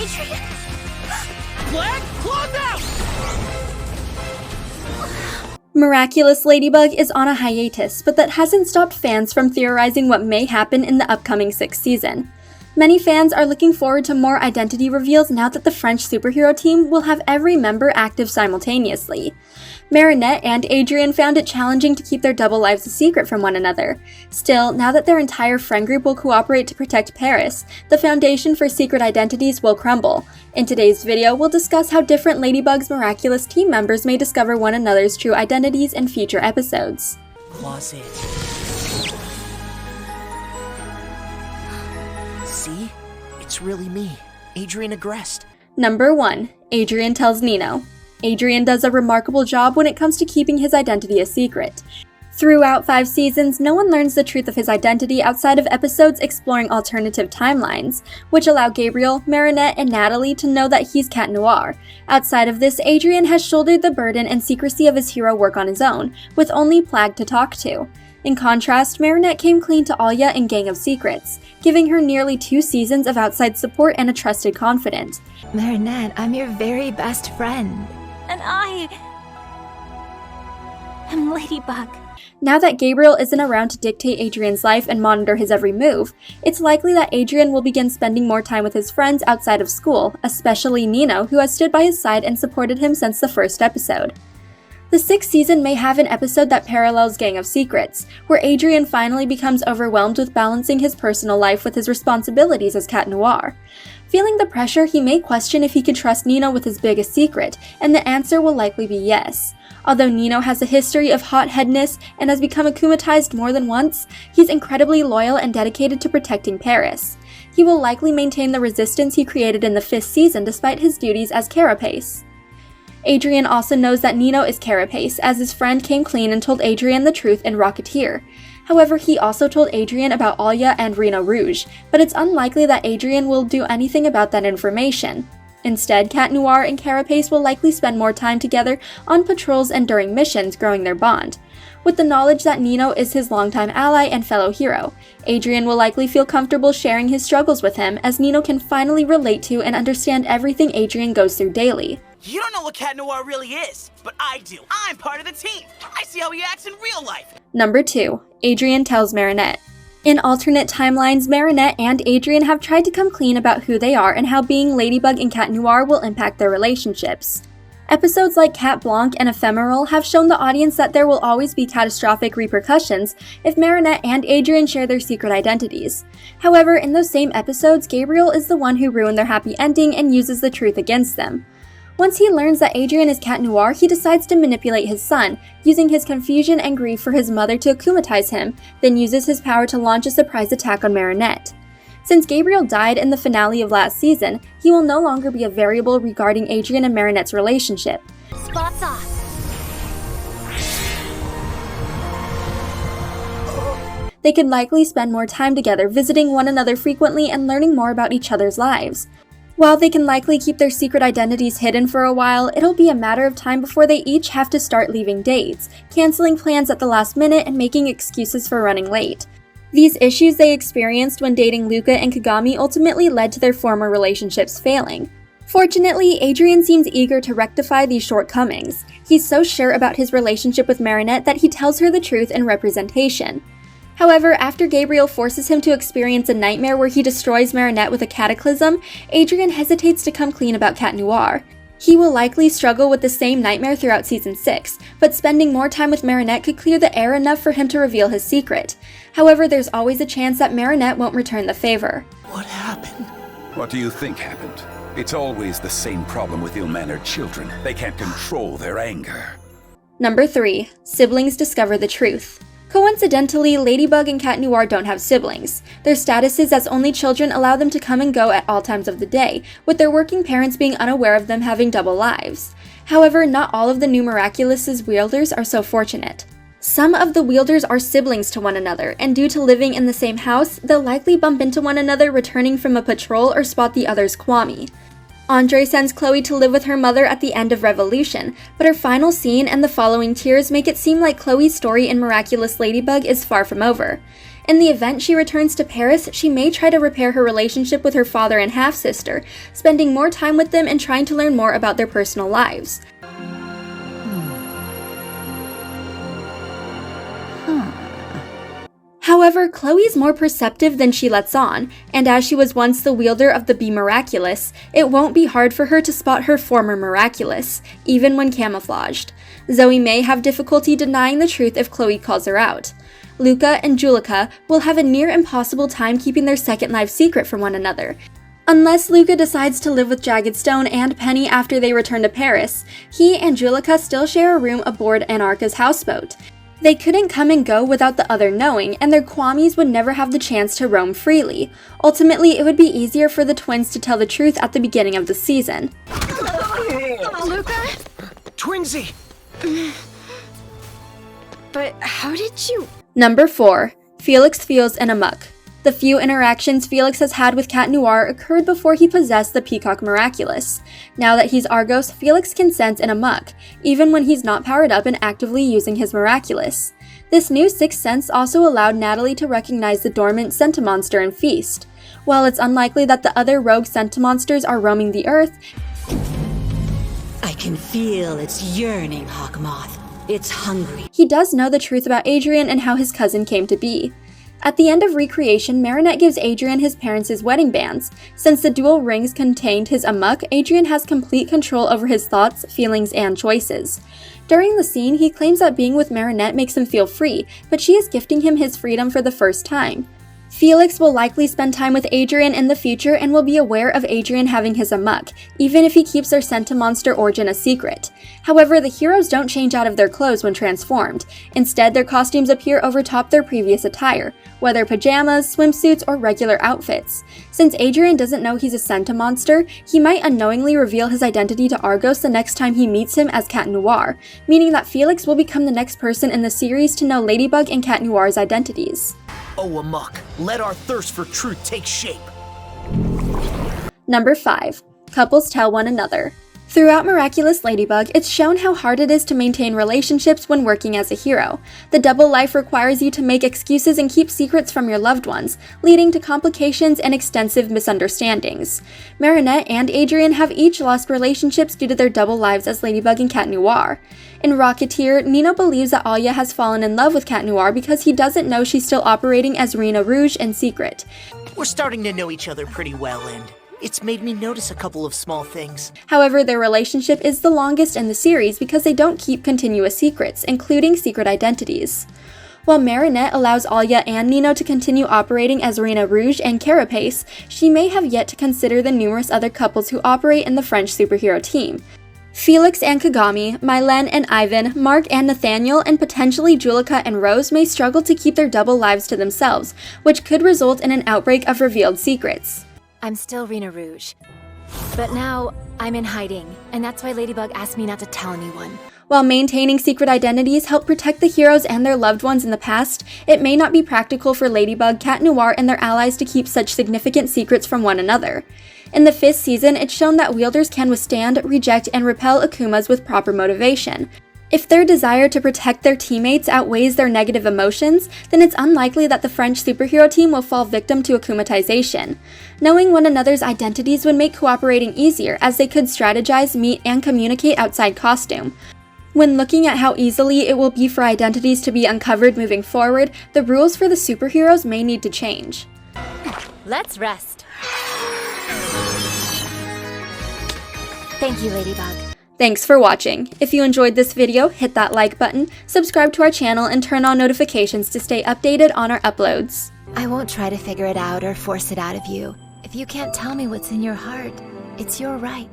Adrien! Flag, close out! Miraculous Ladybug is on a hiatus, but that hasn't stopped fans from theorizing what may happen in the upcoming 6th season. Many fans are looking forward to more identity reveals now that the French superhero team will have every member active simultaneously. Marinette and Adrien found it challenging to keep their double lives a secret from one another. Still, now that their entire friend group will cooperate to protect Paris, the foundation for secret identities will crumble. In today's video, we'll discuss how different Ladybug's miraculous team members may discover one another's true identities in future episodes. Closet. See? It's really me, Adrien Agreste. Number 1. Adrien tells Nino. Adrien does a remarkable job when it comes to keeping his identity a secret. Throughout 5 seasons, no one learns the truth of his identity outside of episodes exploring alternative timelines, which allow Gabriel, Marinette, and Natalie to know that he's Cat Noir. Outside of this, Adrien has shouldered the burden and secrecy of his hero work on his own, with only Plague to talk to. In contrast, Marinette came clean to Alya in Gang of Secrets, giving her nearly 2 seasons of outside support and a trusted confidant. Marinette, I'm your very best friend. And I am Ladybug. Now that Gabriel isn't around to dictate Adrien's life and monitor his every move, it's likely that Adrien will begin spending more time with his friends outside of school, especially Nino, who has stood by his side and supported him since the first episode. The 6th season may have an episode that parallels Gang of Secrets, where Adrien finally becomes overwhelmed with balancing his personal life with his responsibilities as Cat Noir. Feeling the pressure, he may question if he can trust Nino with his biggest secret, and the answer will likely be yes. Although Nino has a history of hot-headedness and has become akumatized more than once, he's incredibly loyal and dedicated to protecting Paris. He will likely maintain the resistance he created in the 5th season despite his duties as Carapace. Adrien also knows that Nino is Carapace, as his friend came clean and told Adrien the truth in Rocketeer. However, he also told Adrien about Alya and Reno Rouge, but it's unlikely that Adrien will do anything about that information. Instead, Cat Noir and Carapace will likely spend more time together on patrols and during missions, growing their bond. With the knowledge that Nino is his longtime ally and fellow hero, Adrien will likely feel comfortable sharing his struggles with him, as Nino can finally relate to and understand everything Adrien goes through daily. You don't know what Cat Noir really is, but I do. I'm part of the team. I see how he acts in real life. Number 2. Adrien tells Marinette. In alternate timelines, Marinette and Adrien have tried to come clean about who they are and how being Ladybug and Cat Noir will impact their relationships. Episodes like Cat Blanc and Ephemeral have shown the audience that there will always be catastrophic repercussions if Marinette and Adrien share their secret identities. However, in those same episodes, Gabriel is the one who ruined their happy ending and uses the truth against them. Once he learns that Adrien is Cat Noir, he decides to manipulate his son, using his confusion and grief for his mother to akumatize him, then uses his power to launch a surprise attack on Marinette. Since Gabriel died in the finale of last season, he will no longer be a variable regarding Adrien and Marinette's relationship. Spots off. They could likely spend more time together, visiting one another frequently and learning more about each other's lives. While they can likely keep their secret identities hidden for a while, it'll be a matter of time before they each have to start leaving dates, canceling plans at the last minute, and making excuses for running late. These issues they experienced when dating Luca and Kagami ultimately led to their former relationships failing. Fortunately, Adrien seems eager to rectify these shortcomings. He's so sure about his relationship with Marinette that he tells her the truth in representation. However, after Gabriel forces him to experience a nightmare where he destroys Marinette with a cataclysm, Adrien hesitates to come clean about Cat Noir. He will likely struggle with the same nightmare throughout Season 6, but spending more time with Marinette could clear the air enough for him to reveal his secret. However, there's always a chance that Marinette won't return the favor. What happened? What do you think happened? It's always the same problem with ill-mannered children. They can't control their anger. Number 3. Siblings discover the truth. Coincidentally, Ladybug and Cat Noir don't have siblings. Their statuses as only children allow them to come and go at all times of the day, with their working parents being unaware of them having double lives. However, not all of the new Miraculous' wielders are so fortunate. Some of the wielders are siblings to one another, and due to living in the same house, they'll likely bump into one another returning from a patrol or spot the other's Kwami. Andre sends Chloe to live with her mother at the end of Revolution, but her final scene and the following tears make it seem like Chloe's story in Miraculous Ladybug is far from over. In the event she returns to Paris, she may try to repair her relationship with her father and half-sister, spending more time with them and trying to learn more about their personal lives. However, Chloe's more perceptive than she lets on, and as she was once the wielder of the Miraculous, it won't be hard for her to spot her former Miraculous, even when camouflaged. Zoe may have difficulty denying the truth if Chloe calls her out. Luca and Julica will have a near impossible time keeping their second life secret from one another. Unless Luca decides to live with Jagged Stone and Penny after they return to Paris, he and Julica still share a room aboard Anarcha's houseboat. They couldn't come and go without the other knowing, and their kwamis would never have the chance to roam freely. Ultimately, it would be easier for the twins to tell the truth at the beginning of the season. Luca? Twinsy! But how did you... Number 4. Felix feels an amok. The few interactions Felix has had with Cat Noir occurred before he possessed the Peacock Miraculous. Now that he's Argos, Felix can sense an amok, even when he's not powered up and actively using his Miraculous. This new sixth sense also allowed Natalie to recognize the dormant Centimonster in Feast. While it's unlikely that the other rogue Centimonsters are roaming the Earth, I can feel its yearning, Hawkmoth. It's hungry. He does know the truth about Adrien and how his cousin came to be. At the end of Recreation, Marinette gives Adrien his parents' wedding bands. Since the dual rings contained his amok, Adrien has complete control over his thoughts, feelings, and choices. During the scene, he claims that being with Marinette makes him feel free, but she is gifting him his freedom for the first time. Felix will likely spend time with Adrien in the future and will be aware of Adrien having his amok, even if he keeps their Centimonster origin a secret. However, the heroes don't change out of their clothes when transformed. Instead, their costumes appear over top their previous attire, whether pajamas, swimsuits, or regular outfits. Since Adrien doesn't know he's a Centimonster, he might unknowingly reveal his identity to Argos the next time he meets him as Cat Noir, meaning that Felix will become the next person in the series to know Ladybug and Cat Noir's identities. Oh, amok. Let our thirst for truth take shape. Number 5. Couples tell one another. Throughout Miraculous Ladybug, it's shown how hard it is to maintain relationships when working as a hero. The double life requires you to make excuses and keep secrets from your loved ones, leading to complications and extensive misunderstandings. Marinette and Adrien have each lost relationships due to their double lives as Ladybug and Cat Noir. In Rocketeer, Nino believes that Alia has fallen in love with Cat Noir because he doesn't know she's still operating as Rena Rouge in secret. We're starting to know each other pretty well, and it's made me notice a couple of small things. However, their relationship is the longest in the series because they don't keep continuous secrets, including secret identities. While Marinette allows Alia and Nino to continue operating as Rena Rouge and Carapace, she may have yet to consider the numerous other couples who operate in the French superhero team. Felix and Kagami, Mylène and Ivan, Mark and Nathaniel, and potentially Julica and Rose may struggle to keep their double lives to themselves, which could result in an outbreak of revealed secrets. I'm still Rena Rouge. But now, I'm in hiding, and that's why Ladybug asked me not to tell anyone. While maintaining secret identities help protect the heroes and their loved ones in the past, it may not be practical for Ladybug, Cat Noir, and their allies to keep such significant secrets from one another. In the 5th season, it's shown that wielders can withstand, reject, and repel Akumas with proper motivation. If their desire to protect their teammates outweighs their negative emotions, then it's unlikely that the French superhero team will fall victim to akumatization. Knowing one another's identities would make cooperating easier, as they could strategize, meet, and communicate outside costume. When looking at how easily it will be for identities to be uncovered moving forward, the rules for the superheroes may need to change. Let's rest. Thank you, Ladybug. Thanks for watching. If you enjoyed this video, hit that like button, subscribe to our channel, and turn on notifications to stay updated on our uploads. I won't try to figure it out or force it out of you. If you can't tell me what's in your heart, it's your right.